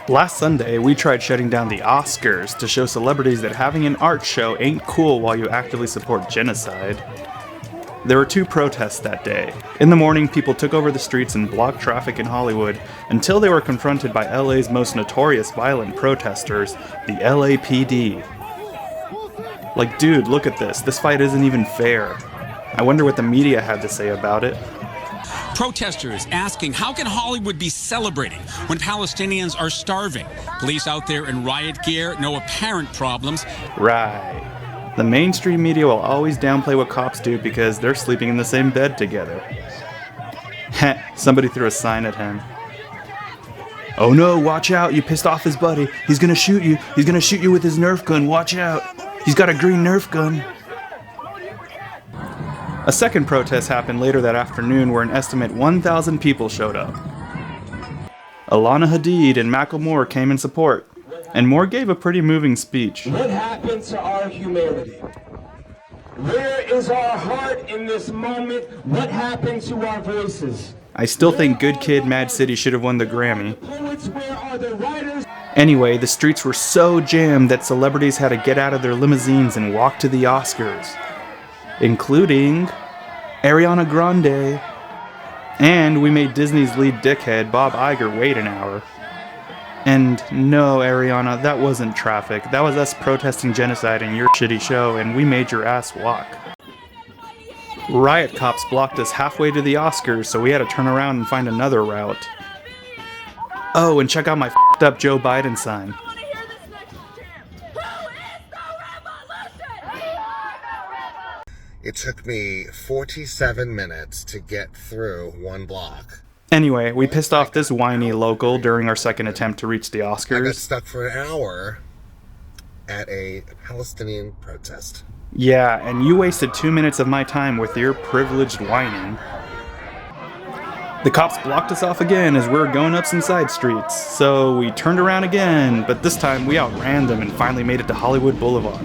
Last Sunday, we tried shutting down the Oscars to show celebrities that having an art show ain't cool while you actively support genocide. There were 2 protests that day. In the morning, people took over the streets and blocked traffic in Hollywood until they were confronted by LA's most notorious violent protesters, the LAPD. Like, dude, look at this. This fight isn't even fair. I wonder what the media had to say about it. Protesters asking, how can Hollywood be celebrating when Palestinians are starving? Police out there in riot gear, no apparent problems. Right. The mainstream media will always downplay what cops do because they're sleeping in the same bed together. Heh, somebody threw a sign at him. Oh no, watch out, you pissed off his buddy. He's gonna shoot you. He's gonna shoot you with his Nerf gun, watch out. He's got a green Nerf gun. A second protest happened later that afternoon where an estimate 1,000 people showed up. Alana Hadid and Macklemore came in support, and Moore gave a pretty moving speech. What happened to our humanity? Where is our heart in this moment? What happened to our voices? I still think Good Kid, Mad City should have won the Grammy. Anyway, the streets were so jammed that celebrities had to get out of their limousines and walk to the Oscars. Including Ariana Grande. And we made Disney's lead dickhead, Bob Iger, wait an hour. And no, Ariana, that wasn't traffic. That was us protesting genocide in your shitty show, and we made your ass walk. Riot cops blocked us halfway to the Oscars, so we had to turn around and find another route. Oh, and check out my f***ed up Joe Biden sign. It took me 47 minutes to get through one block. Anyway, we pissed off this whiny local during our second attempt to reach the I got Oscars. stuck for an hour at a Palestinian protest. Yeah, and you wasted 2 minutes of my time with your privileged whining. The cops blocked us off again as we were going up some side streets, so we turned around again, but this time we outran them and finally made it to Hollywood Boulevard.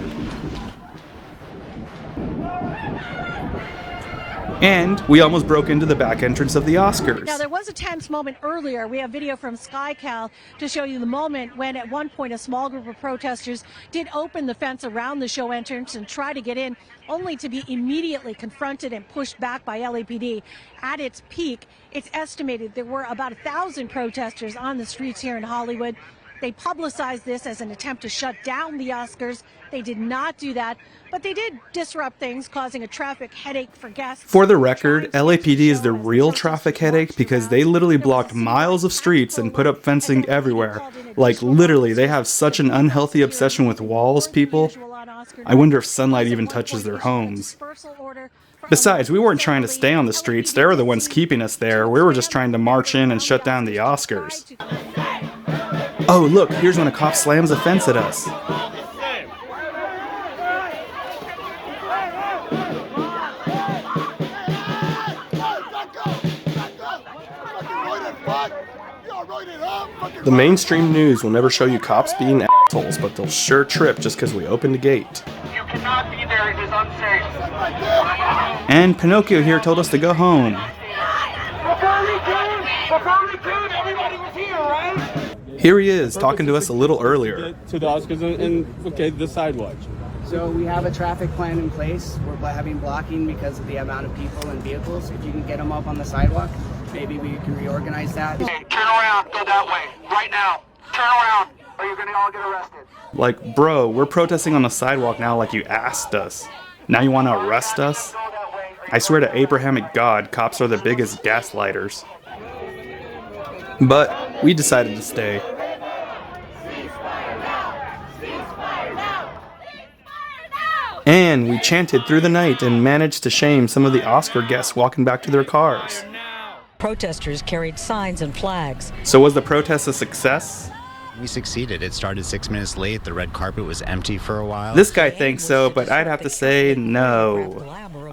And we almost broke into the back entrance of the Oscars. Now, there was a tense moment earlier. We have video from SkyCal to show you the moment when, at one point, a small group of protesters did open the fence around the show entrance and try to get in, only to be immediately confronted and pushed back by LAPD. At its peak, it's estimated there were about 1,000 protesters on the streets here in Hollywood. They publicized this as an attempt to shut down the Oscars. They did not do that, but they did disrupt things, causing a traffic headache for guests. For the record, LAPD is the real traffic headache because they literally blocked miles of streets and put up fencing everywhere. Like, literally, they have such an unhealthy obsession with walls, people. I wonder if sunlight even touches their homes. Besides, we weren't trying to stay on the streets. They were the ones keeping us there. We were just trying to march in and shut down the Oscars. Oh, look, here's when a cop slams a fence at us. The mainstream news will never show you cops being assholes, but they'll sure trip just because we opened the gate. You cannot be there, it is unsafe. And Pinocchio here told us to go home. Before we could, everybody was here, right? Here he is, talking to us a little earlier. To the Oscars and okay, the sidewalk. So we have a traffic plan in place. We're having blocking because of the amount of people and vehicles. If you can get them up on the sidewalk, maybe we can reorganize that. Hey, turn around, go that way, right now. Turn around, or you're gonna all get arrested. Like, bro, we're protesting on the sidewalk now like you asked us. Now you want to arrest us? I swear to Abrahamic God, cops are the biggest gaslighters. But we decided to stay. And we chanted through the night and managed to shame some of the Oscar guests walking back to their cars. Protesters carried signs and flags. So was the protest a success? We succeeded. It started 6 minutes late. The red carpet was empty for a while. This guy thinks so, but I'd have to say no.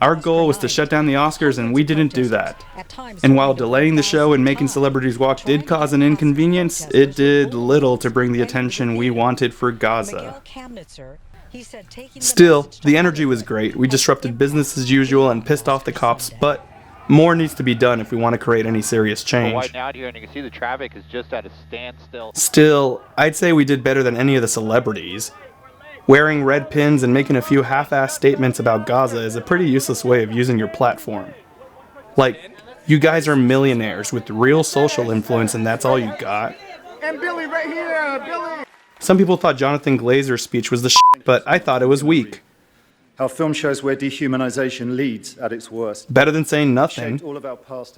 Our goal was to shut down the Oscars, and we didn't do that. And while delaying the show and making celebrities walk did cause an inconvenience, it did little to bring the attention we wanted for Gaza. Still, the energy was great. We disrupted business as usual and pissed off the cops, but More needs to be done if we want to create any serious change. Wide out here, and you can see the traffic is just at a standstill. Still, I'd say we did better than any of the celebrities. Wearing red pins and making a few half-assed statements about Gaza is a pretty useless way of using your platform. Like, you guys are millionaires with real social influence and that's all you got. And Billy right here, Billy! Some people thought Jonathan Glazer's speech was the shit, but I thought it was weak. Our film shows where dehumanization leads at its worst. Better than saying nothing.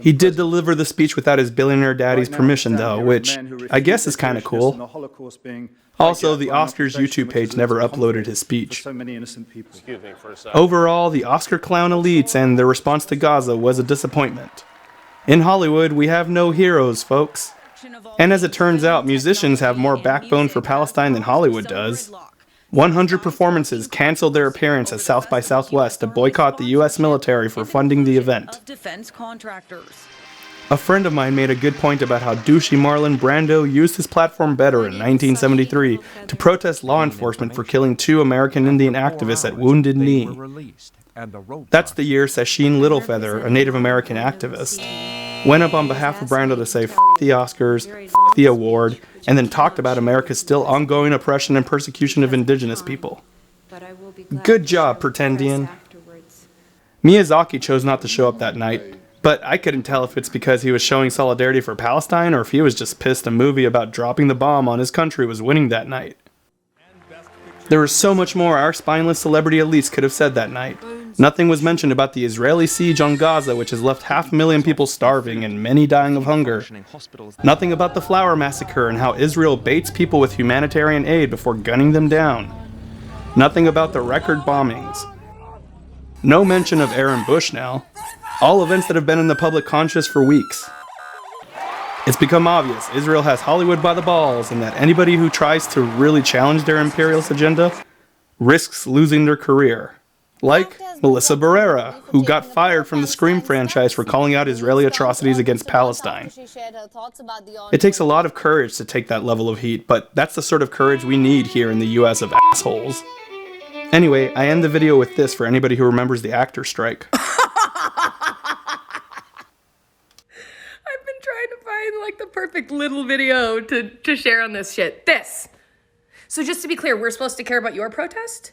He did deliver the speech without his billionaire daddy's permission though, which I guess is kind of cool. Also, the Oscars YouTube page never uploaded his speech. Overall, the Oscar clown elites and their response to Gaza was a disappointment. In Hollywood, we have no heroes, folks. And as it turns out, musicians have more backbone for Palestine than Hollywood does. 100 performances canceled their appearance at South by Southwest to boycott the U.S. military for funding the event. A friend of mine made a good point about how douchey Marlon Brando used his platform better in 1973 to protest law enforcement for killing 2 American Indian activists at Wounded Knee. That's the year Sacheen Littlefeather, a Native American activist, went up on behalf of Brando to say "F the Oscars, F the award," and then talked about America's still ongoing oppression and persecution of indigenous people. Good job, Pretendian. Miyazaki chose not to show up that night, but I couldn't tell if it's because he was showing solidarity for Palestine or if he was just pissed a movie about dropping the bomb on his country was winning that night. There was so much more our spineless celebrity elites could have said that night. Nothing was mentioned about the Israeli siege on Gaza, which has left 500,000 people starving and many dying of hunger. Nothing about the flower massacre and how Israel baits people with humanitarian aid before gunning them down. Nothing about the record bombings. No mention of Aaron Bushnell. All events that have been in the public conscious for weeks. It's become obvious Israel has Hollywood by the balls and that anybody who tries to really challenge their imperialist agenda risks losing their career. Like Melissa Barrera, who got fired from the Scream franchise for calling out Israeli atrocities against Palestine. It takes a lot of courage to take that level of heat, but that's the sort of courage we need here in the US of assholes. Anyway, I end the video with this for anybody who remembers the actor strike. I've been trying to find like the perfect little video to share on this shit. This. So just to be clear, we're supposed to care about your protest?